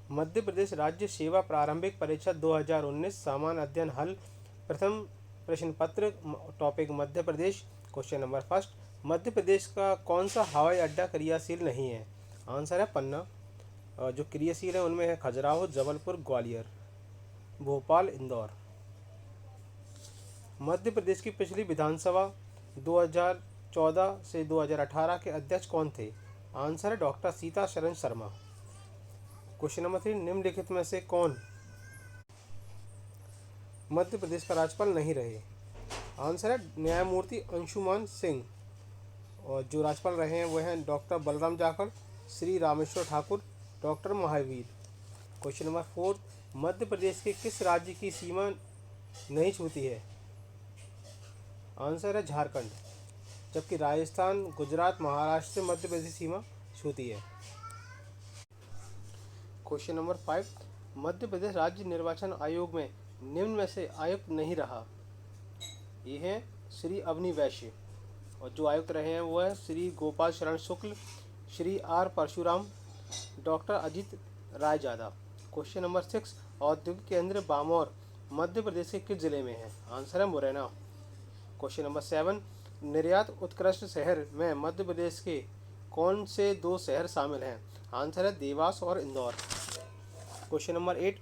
मध्य प्रदेश राज्य सेवा प्रारंभिक परीक्षा 2019 सामान्य अध्ययन हल। प्रथम प्रश्न पत्र। Topic Madhya Pradesh. Question number first, Madhya Pradesh का कौन सा हवाई अड्डा क्रियाशील नहीं है? आंसर है पन्ना। और जो क्रियाशील है उनमें है खजुराहो, जबलपुर, ग्वालियर, भोपाल, इंदौर। मध्य प्रदेश की पिछली विधानसभा 2014 से 2018 के अध्यक्ष कौन थे? आंसर है डॉक्टर सीता शरण शर्मा। क्वेश्चन नंबर 3, निम्नलिखित में से कौन मध्य प्रदेश का राज्यपाल नहीं रहे? आंसर है न्यायमूर्ति अंशुमान सिंह। और जो राज्यपाल रहे हैं वह हैं doctor Balram Jakhar, Shri Rameshwar Thakur, doctor Mahavir. Question number 4, Madhya Pradesh के किस राज्य की सीमा नहीं छूती है? आंसर है झारखंड। जबकि राजस्थान, गुजरात, महाराष्ट्र से मध्य प्रदेश की सीमा छूती है। क्वेश्चन नंबर 5, मध्य प्रदेश राज्य निर्वाचन आयोग में निम्न में से आयुक्त नहीं रहा? ये है श्री अवनी वैश्य। और जो आयुक्त रहे हैं वो है श्री गोपाल शरण शुक्ल, श्री आर परशुराम, डॉक्टर अजित राय जादा। क्वेश्चन नंबर 6, औद्योगिक केंद्र बामौर मध्य प्रदेश के किस जिले में है? आंसर है मुरैना। क्वेश्चन नंबर 7, निर्यात उत्कृष्ट शहर में मध्य प्रदेश के कौन से 2 शहर शामिल हैं? आंसर है देवास और इंदौर। क्वेश्चन नंबर 8,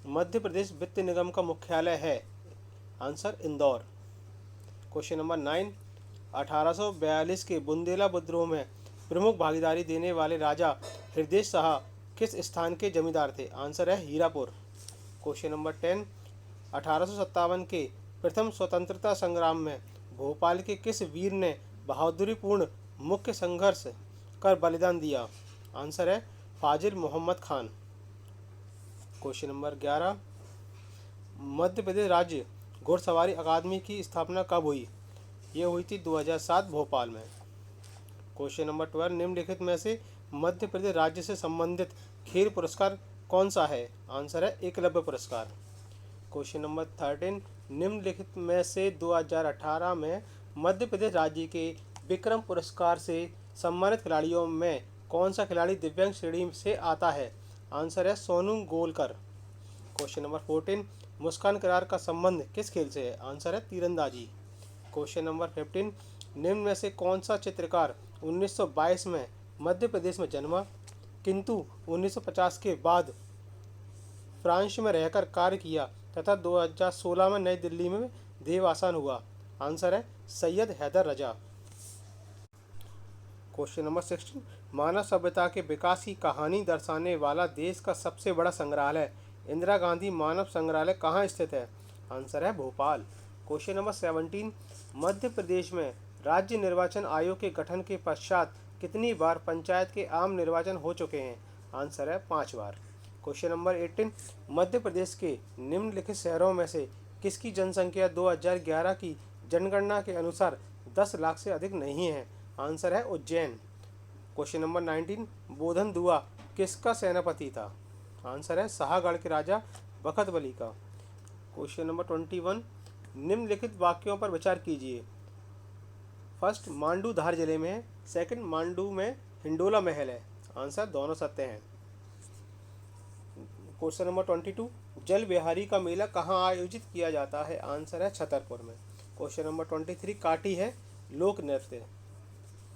मध्य प्रदेश वित्त निगम का मुख्यालय है? आंसर इंदौर। क्वेश्चन नंबर 9, 1842 के बुंदेला विद्रोह में प्रमुख भागीदारी देने वाले राजा हृदय शाह किस स्थान के जमींदार थे? आंसर है हीरापुर। क्वेश्चन नंबर 10, 1857 के प्रथम स्वतंत्रता संग्राम में भोपाल के किस वीर ने बहादुरीपूर्ण मुख्य संघर्ष कर बलिदान दिया? आंसर है फाजिल मोहम्मद खान। क्वेश्चन नंबर 11, मध्य प्रदेश राज्य घुड़सवारी अकादमी की स्थापना कब हुई? ये हुई थी 2007 भोपाल में। क्वेश्चन नंबर 12, निम्नलिखित में से मध्य प्रदेश राज्य से संबंधित खेल पुरस्कार कौन सा है? आंसर है एकलव्य पुरस्कार। क्वेश्चन नंबर 13, निम्नलिखित में से 2018 में मध्य प्रदेश राज्य के विक्रम पुरस्कार से सम्मानित खिलाड़ियों में कौन सा खिलाड़ी दिव्यांग श्रेणी से आता है? आंसर है सोनू गोलकर। क्वेश्चन नंबर 14, मुस्कान करार का संबंध किस खेल से है? आंसर है तीरंदाजी। क्वेश्चन नंबर 15, निम्न में से कौन सा चित्रकार 1922 में मध्य प्रदेश में जन्मा किंतु 1950 के बाद फ्रांस में रहकर कार्य किया तथा 2016 में नई दिल्ली में देवासान हुआ? आंसर है सैयद हैदर रजा। क्वेश्चन नंबर 16, मानव सभ्यता के विकास की कहानी दर्शाने वाला देश का सबसे बड़ा संग्रहालय इंदिरा गांधी मानव संग्रहालय कहाँ स्थित है? आंसर है भोपाल। क्वेश्चन नंबर 17, मध्य प्रदेश में राज्य निर्वाचन आयोग के गठन के पश्चात कितनी बार पंचायत के आम निर्वाचन हो चुके हैं? आंसर है 5 बार। क्वेश्चन नंबर 18, मध्य प्रदेश के निम्नलिखित शहरों में से किसकी जनसंख्या 2011 की जनगणना के अनुसार 10 लाख से अधिक नहीं है? आंसर है उज्जैन। क्वेश्चन नंबर 19, बोधन दुआ किसका सेनापति था? आंसर है शाहगढ़ के राजा बखत बली का। क्वेश्चन नंबर 21, निम्नलिखित वाक्यों पर विचार कीजिए। फर्स्ट, मांडू धार जिले में है। सेकंड, मांडू में हिंडोला महल है। आंसर दोनों सत्य हैं। क्वेश्चन नंबर 22, जल बिहारी का मेला कहाँ आयोजित किया जाता है? आंसर है छतरपुर में। क्वेश्चन नंबर 23, काठी है लोक नृत्य।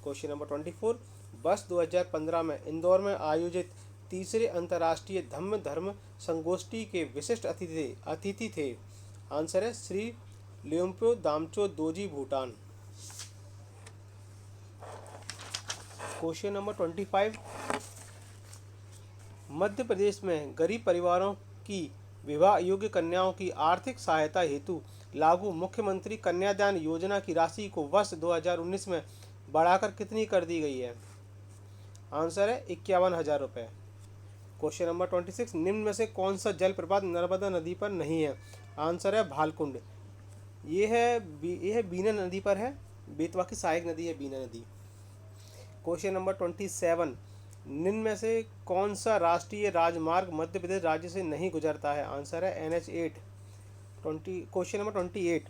क्वेश्चन नंबर 24, वर्ष 2015 में इंदौर में आयोजित तीसरे अंतर्राष्ट्रीय धम्म धर्म संगोष्ठी के विशिष्ट अतिथि थे? आंसर है श्री ल्योम्पो दामचो दोजी भूटान। क्वेश्चन नंबर 25, मध्य प्रदेश में गरीब परिवारों की विवाह योग्य कन्याओं की आर्थिक सहायता हेतु लागू मुख्यमंत्री कन्यादान योजना की राशि को वर्ष 2019 में बढ़ाकर कितनी कर दी गई है? आंसर है 51,000 रुपये। क्वेश्चन नंबर 26, निम्न में से कौन सा जलप्रपात नर्मदा नदी पर नहीं है? आंसर है भालकुंड। ये है बीना नदी पर है। बेतवा की सहायक नदी है बीना नदी। क्वेश्चन नंबर 27, निम्न में से कौन सा राष्ट्रीय राजमार्ग मध्य प्रदेश राज्य से नहीं गुजरता है? आंसर है NH8। क्वेश्चन नंबर 28,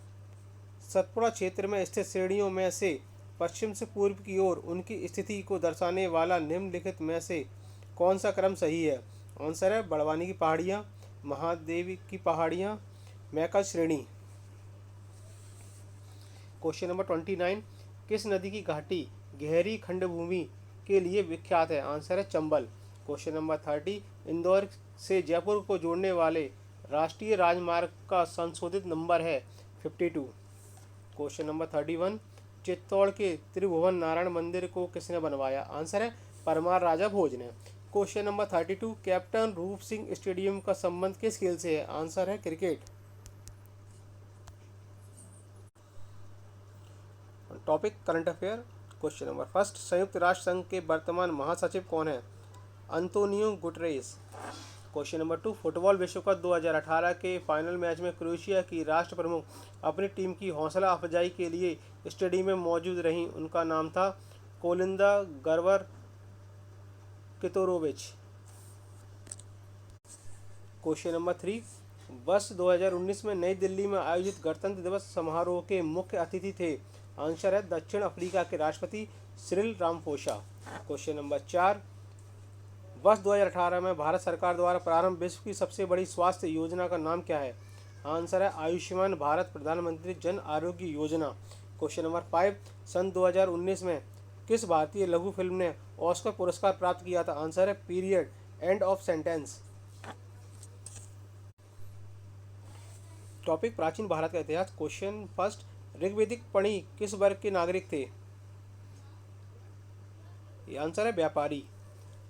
सतपुड़ा क्षेत्र में स्थित श्रेणियों में से पश्चिम से पूर्व की ओर उनकी स्थिति को दर्शाने वाला निम्नलिखित में से कौन सा क्रम सही है? आंसर है बड़वानी की पहाड़ियाँ, महादेवी की पहाड़ियाँ, मैकल श्रेणी। क्वेश्चन नंबर 29, किस नदी की घाटी गहरी खंडभूमि के लिए विख्यात है? आंसर है चंबल। क्वेश्चन नंबर 30, इंदौर से जयपुर को जोड़ने वाले राष्ट्रीय राजमार्ग का संशोधित नंबर है 52। क्वेश्चन नंबर 31, चित्तौड़ के त्रिभुवन नारायण मंदिर को किसने बनवाया? आंसर है परमार राजा भोज ने। क्वेश्चन नंबर 32, कैप्टन रूप सिंह स्टेडियम का संबंध किस खेल से है? आंसर है cricket. Topic current affair. Question number first, संयुक्त राष्ट्र संघ के वर्तमान महासचिव कौन है? Antonio Guterres. Question number 2, football विश्व कप 2018 के फाइनल मैच में क्रोएशिया की राष्ट्र प्रमुख अपनी टीम की हौसला अफजाई के लिए स्टेडियम में मौजूद रहीं। उनका नाम था कोलिंदा गर्वर कितोरोविच। क्वेश्चन नंबर 3, वर्ष 2019 में नई दिल्ली में आयोजित गणतंत्र दिवस समारोह के मुख्य अतिथि थे? आंसर है दक्षिण अफ्रीका के राष्ट्रपति सिरिल रामफोसा। क्वेश्चन नंबर 4, वर्ष 2018 में भारत सरकार द्वारा प्रारंभ विश्व की सबसे बड़ी स्वास्थ्य योजना का नाम क्या है? आंसर है आयुष्मान भारत प्रधानमंत्री जन आरोग्य योजना। क्वेश्चन नंबर 5, सन 2019 में किस भारतीय लघु फिल्म ने ऑस्कर पुरस्कार प्राप्त किया था? आंसर है period, end of sentence. Topic प्राचीन भारत का इतिहास। क्वेश्चन फर्स्ट, ऋग्वेदिक पणि किस वर्ग के नागरिक थे? आंसर है व्यापारी।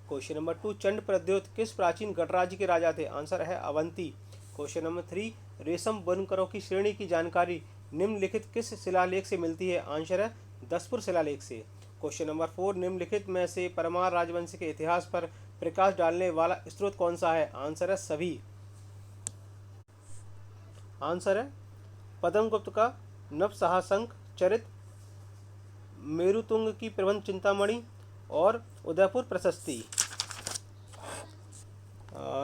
क्वेश्चन नंबर 2, चंड प्रद्योत किस प्राचीन गणराज्य के राजा थे? आंसर है अवंती। क्वेश्चन नंबर 3, रेशम बुनकरों की श्रेणी की जानकारी निम्नलिखित किस शिलालेख से मिलती है? आंसर है दसपुर शिलालेख से। क्वेश्चन नंबर 4, निम्नलिखित में से परमार राजवंश के इतिहास पर प्रकाश डालने वाला स्रोत कौन सा है? आंसर है सभी। आंसर है पद्मगुप्त का नवसहासंक चरित, मेरुतुंग की प्रबंध चिंतामणि और उदयपुर प्रशस्ति।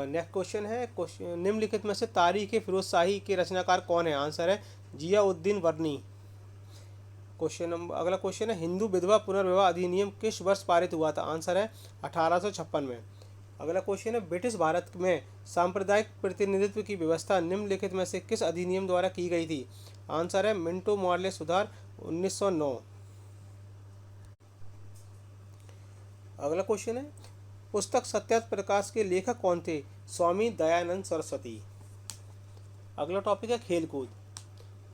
नेक्स्ट क्वेश्चन है, निम्नलिखित में से तारीख फिरोज शाही के रचनाकार कौन है? आंसर है जियाउद्दीन वर्नी। अगला क्वेश्चन है, हिंदू विधवा पुनर्विवाह अधिनियम किस वर्ष पारित हुआ था? आंसर है 1856 में। अगला क्वेश्चन है, ब्रिटिश भारत में सांप्रदायिक प्रतिनिधित्व की व्यवस्था निम्नलिखित में से किस अधिनियम द्वारा की गई थी? आंसर है मिंटो मॉर्ले सुधार 1909। अगला क्वेश्चन है, पुस्तक सत्यार्थ प्रकाश के लेखक कौन थे? स्वामी दयानंद सरस्वती। अगला टॉपिक है खेलकूद।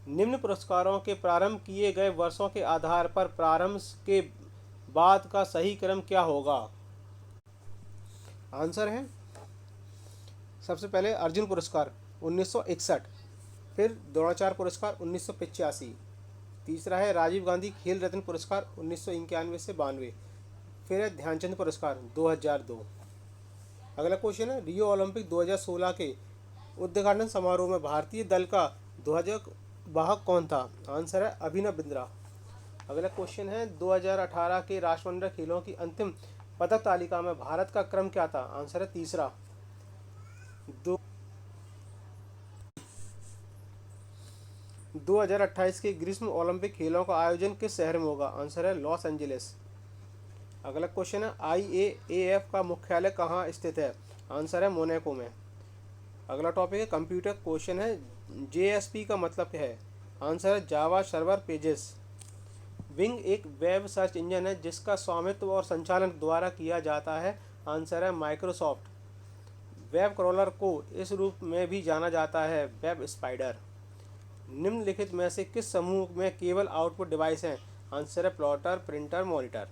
निम्न पुरस्कारों के प्रारंभ किए गए वर्षों के आधार पर प्रारंभ के बाद का सही क्रम क्या होगा? आंसर है सबसे पहले अर्जुन पुरस्कार 1961, फिर द्रोणाचार्य पुरस्कार 1985, तीसरा है राजीव गांधी खेल रत्न पुरस्कार 1991 से 92, फिर है ध्यानचंद पुरस्कार 2002। अगला क्वेश्चन है, रियो ओलंपिक 2016 के उद्घाटन समारोह में भारतीय दल का ध्वजक वाहक कौन था? आंसर है अभिनव बिंद्रा। अगला क्वेश्चन है, 2018 के राष्ट्रमंडल खेलों की अंतिम पदक तालिका में भारत का क्रम क्या था? आंसर है तीसरा। 2028 के ग्रीष्म ओलंपिक खेलों का आयोजन किस शहर में होगा? आंसर है लॉस एंजलिस। अगला क्वेश्चन है, IAAF का मुख्यालय कहाँ स्थित है? आंसर है मोनाको में। अगला टॉपिक है कंप्यूटर। क्वेश्चन है, JSP का मतलब क्या है? आंसर है जावा सर्वर पेजेस। विंग एक वेब सर्च इंजन है जिसका स्वामित्व और संचालन द्वारा किया जाता है। आंसर है माइक्रोसॉफ्ट। वेब क्रॉलर को इस रूप में भी जाना जाता है, वेब स्पाइडर। निम्नलिखित में से किस समूह में केवल आउटपुट डिवाइस हैं? आंसर है प्लॉटर, प्रिंटर, मॉनिटर।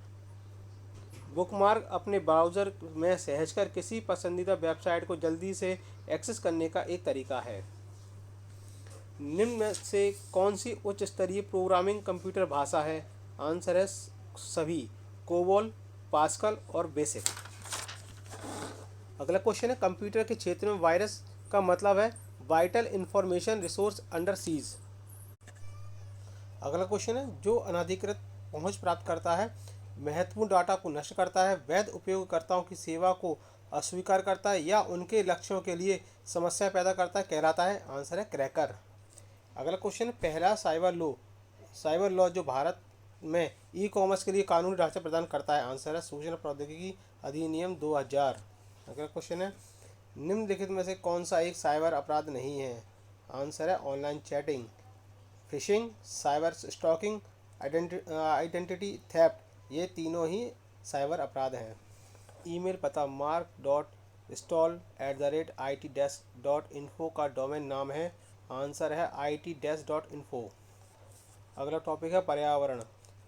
बुकमार्क अपने ब्राउज़र में सहजकर किसी पसंदीदा वेबसाइट को जल्दी से एक्सेस करने का एक तरीका है। निम्न में से कौन सी उच्च स्तरीय प्रोग्रामिंग कंप्यूटर भाषा है? आंसर है सभी, कोबोल, पास्कल और बेसिक। अगला क्वेश्चन है, कंप्यूटर के क्षेत्र में वायरस का मतलब है vital information resource under seize. अगला क्वेश्चन है, जो अनधिकृत पहुंच प्राप्त करता है, महत्वपूर्ण डाटा को नष्ट करता है, वैध उपयोगकर्ताओं की सेवा को अस्वीकार करता है या उनके लक्ष्यों के लिए समस्या पैदा करता है, कहलाता है? आंसर है क्रैकर। अगला क्वेश्चन है, पहला साइबर लॉ जो भारत में ई-कॉमर्स के लिए कानूनी ढांचा प्रदान करता है? आंसर है सूचना प्रौद्योगिकी अधिनियम 2000। अगला क्वेश्चन है, निम्नलिखित में से कौन सा एक साइबर अपराध नहीं है? आंसर है online chatting, fishing, cyber stalking, identity theft. ये तीनों ही साइबर अपराध हैं। ईमेल पता mark.stall@it-desk.info का डोमेन नाम है। आंसर है it-info। अगला टॉपिक है पर्यावरण।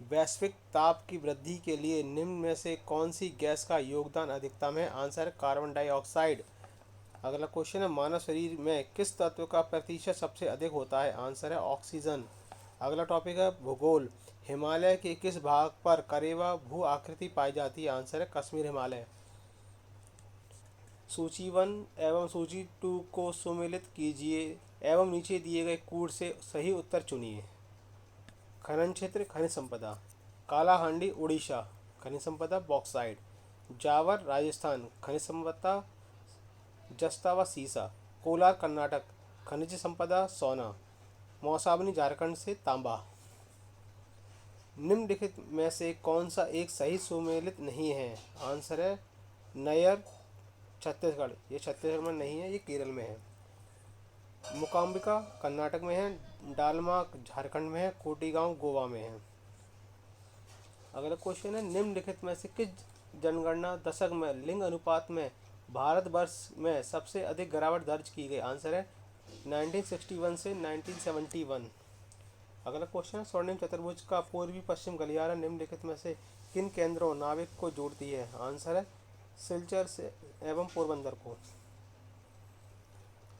वैश्विक ताप की वृद्धि के लिए निम्न में से कौन सी गैस का योगदान अधिकतम है? आंसर है कार्बन डाइऑक्साइड। अगला क्वेश्चन है मानव शरीर में किस तत्व का प्रतिशत सबसे अधिक होता है? आंसर है ऑक्सीजन। अगला टॉपिक है भूगोल। हिमालय के किस भाग पर करेवा भू आकृति पाई जाती है? आंसर है कश्मीर हिमालय। सूची 1 एवं सूची 2 को सुमेलित कीजिए एवं नीचे दिए गए कूट से सही उत्तर चुनिए। खनन क्षेत्र खनिज संपदा। कालाहांडी उड़ीसा खनिज संपदा बॉक्साइट। जावर राजस्थान खनिज संपदा जस्ता व सीसा। कोलार कर्नाटक खनिज संपदा सोना। मौसाबनी झारखंड से तांबा। निम्नलिखित में से कौन सा एक सही सुमेलित नहीं है? आंसर है नयर छत्तीसगढ़। ये छत्तीसगढ़ में नहीं है, ये केरल में है। मुकाम्बिका कर्नाटक में है। डालमा झारखंड में है। कोटीगांव गोवा में है। अगला क्वेश्चन है निम्नलिखित में से किस जनगणना दशक में लिंग अनुपात में भारतवर्ष में सबसे अधिक गिरावट दर्ज की गई? आंसर है 1961 से 1971। अगला क्वेश्चन है स्वर्णिम चतुर्भुज का पूर्वी पश्चिम गलियारा निम्नलिखित में से किन केंद्रों नाविक को जोड़ती है? आंसर है सिलचर से एवं पोरबंदर को।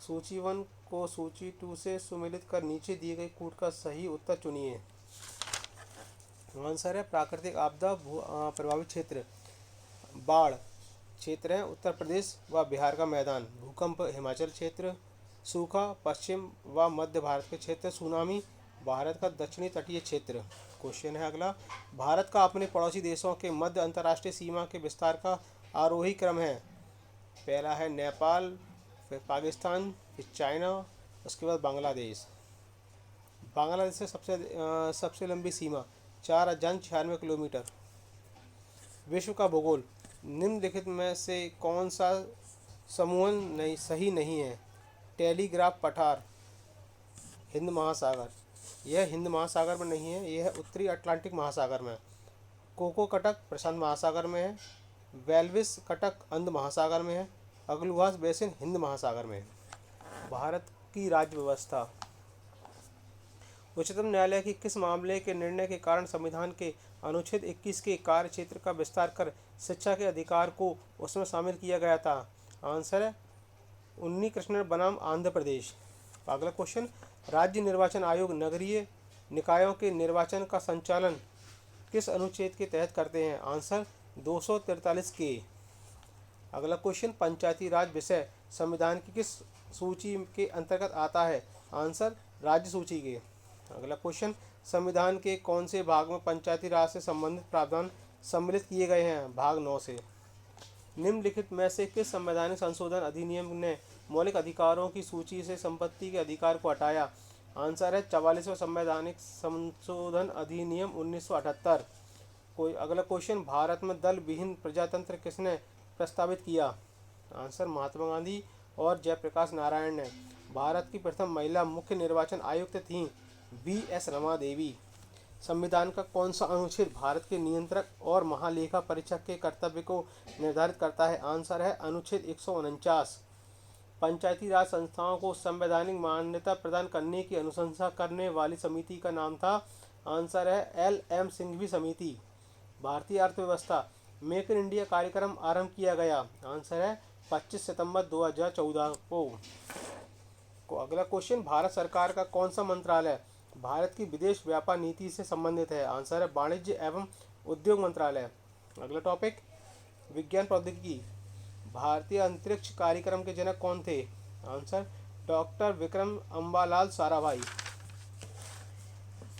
सूची 1 को सूची 2 से सुमेलित कर नीचे दिए गए कूट का सही उत्तर चुनिए। आंसर है प्राकृतिक आपदा प्रभावित क्षेत्र। बाढ़ क्षेत्र है उत्तर प्रदेश व बिहार का मैदान। भूकंप हिमाचल क्षेत्र। सूखा पश्चिम व मध्य भारत के क्षेत्र। सुनामी भारत का दक्षिणी तटीय क्षेत्र। क्वेश्चन है अगला, भारत का अपने पड़ोसी देशों के मध्य अंतर्राष्ट्रीय सीमा के विस्तार का आरोही क्रम है। पहला है नेपाल, फिर पाकिस्तान, फिर चाइना, उसके बाद बांग्लादेश। बांग्लादेश से सबसे लंबी सीमा 4096 किलोमीटर। विश्व का भूगोल। निम्नलिखित में से कौन सा समूह नहीं सही नहीं है? टेलीग्राफ पठार हिंद महासागर, यह हिंद महासागर में नहीं है, यह उत्तरी अटलांटिक महासागर में। कोको कटक प्रशांत महासागर में है। वेल्विस कटक अंध महासागर में है। अग्लुवास बेसिन हिंद महासागर में है। भारत की राज्य व्यवस्था। उच्चतम न्यायालय की किस मामले के निर्णय के कारण संविधान के अनुच्छेद 21 के कार्य क्षेत्र का विस्तार कर शिक्षा के अधिकार को उसमें शामिल किया गया था? आंसर है उन्नी कृष्ण बनाम आंध्र प्रदेश। अगला क्वेश्चन, राज्य निर्वाचन आयोग नगरीय निकायों के निर्वाचन का संचालन किस अनुच्छेद के तहत करते हैं? आंसर 243 के। अगला क्वेश्चन, पंचायती राज विषय संविधान की किस सूची के अंतर्गत आता है? आंसर राज्य सूची के। अगला क्वेश्चन, संविधान के कौन से भाग में पंचायती राज से संबंधित प्रावधान सम्मिलित किए गए हैं? भाग 9 से। निम्नलिखित में से किस संवैधानिक संशोधन अधिनियम ने मौलिक अधिकारों की सूची से संपत्ति के अधिकार को हटाया? आंसर है 44वां संवैधानिक संशोधन अधिनियम 1978। कोई अगला क्वेश्चन, भारत में दल विहीन प्रजातंत्र किसने प्रस्तावित किया? आंसर महात्मा गांधी और जयप्रकाश नारायण ने। भारत की प्रथम महिला मुख्य निर्वाचन आयुक्त थीं V.S. रमा देवी। संविधान का कौन सा अनुच्छेद भारत के नियंत्रक और महालेखा परीक्षक के कर्तव्य को निर्धारित करता है? आंसर है अनुच्छेद 149। पंचायती राज संस्थाओं को संवैधानिक मान्यता प्रदान करने की अनुशंसा करने वाली समिति का नाम था? आंसर है L.M. सिंघवी समिति। भारतीय अर्थव्यवस्था। मेक इन इंडिया कार्यक्रम आरंभ किया गया? आंसर है 25 सितंबर 2014 को। अगला क्वेश्चन, भारत सरकार का कौन सा मंत्रालय भारत की विदेश व्यापार नीति से संबंधित है? आंसर है वाणिज्य एवं उद्योग मंत्रालय। अगला टॉपिक, विज्ञान प्रौद्योगिकी। भारतीय अंतरिक्ष कार्यक्रम के जनक कौन थे? Answer doctor Vikram Ambalal Sarabhai.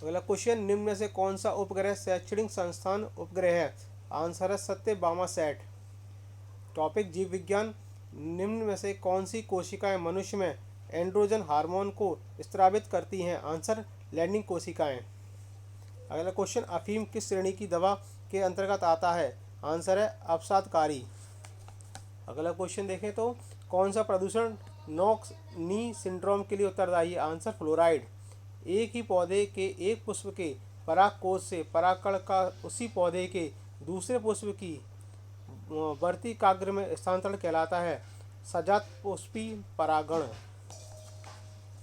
अगला क्वेश्चन, निम्न में से कौन सा उपग्रह शैक्षणिक संस्थान उपग्रह है? आंसर है सत्यभामा सैट। टॉपिक, जीव विज्ञान। निम्न में से कौन सी कोशिकाएं मनुष्य में एंड्रोजन हार्मोन को स्रावित करती हैं? आंसर लैंडिंग कोशिकाएं। अगला क्वेश्चन, अफीम किस श्रेणी की दवा के अंतर्गत आता है? आंसर है अवसादकारी। अगला क्वेश्चन देखें तो कौन सा प्रदूषण नॉक्स नी सिंड्रोम के लिए उत्तरदायी है? Answer fluoride. एक ही पौधे के एक पुष्प के परागकोश से परागकण का उसी पौधे के दूसरे पुष्प की वर्तिकाग्र में स्थानांतरण कहलाता है सजात पुष्पी परागण।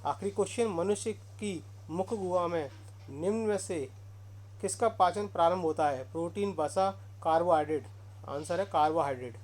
आखिरी क्वेश्चन, मनुष्य की मुख गुहा में निम्न में से किसका पाचन प्रारंभ होता है? प्रोटीन, वसा, कार्बोहाइड्रेट? आंसर है कार्बोहाइड्रेट।